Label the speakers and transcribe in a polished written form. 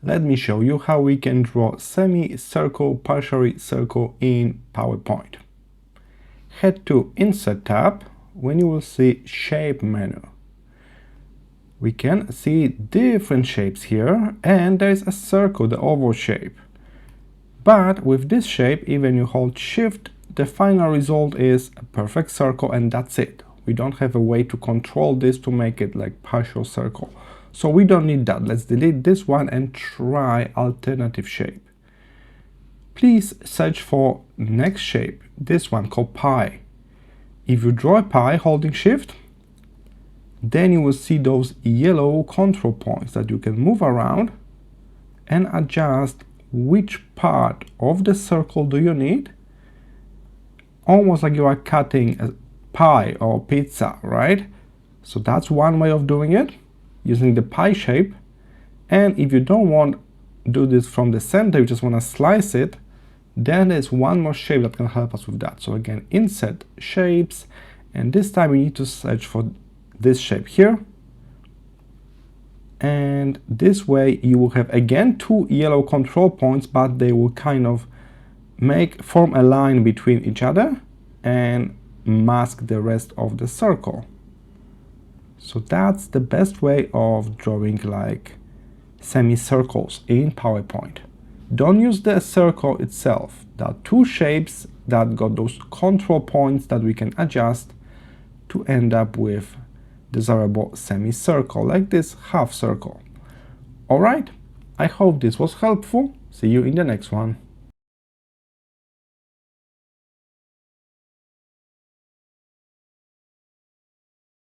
Speaker 1: Let me show you how we can draw semicircle, partially circle in PowerPoint. Head to Insert tab when you will see Shape menu. We can see different shapes here, and there is a circle, the oval shape. But with this shape, even you hold Shift, the final result is a perfect circle, and that's it. We don't have a way to control this to make it like partial circle. So we don't need that. Let's delete this one and try alternative shape. Please search for next shape, this one called pie. If you draw a pie holding Shift, then you will see those yellow control points that you can move around and adjust which part of the circle do you need. Almost like you are cutting a pie or pizza, right? So that's one way of doing it, using the pie shape. And if you don't want to do this from the center, you just want to slice it, then there's one more shape that can help us with that. So again, insert shapes, and this time we need to search for this shape here. And this way you will have again two yellow control points, but they will kind of form a line between each other and mask the rest of the circle. So that's the best way of drawing like semicircles in PowerPoint. Don't use the circle itself. There are two shapes that got those control points that we can adjust to end up with desirable semicircle, like this half circle. Alright, I hope this was helpful. See you in the next one.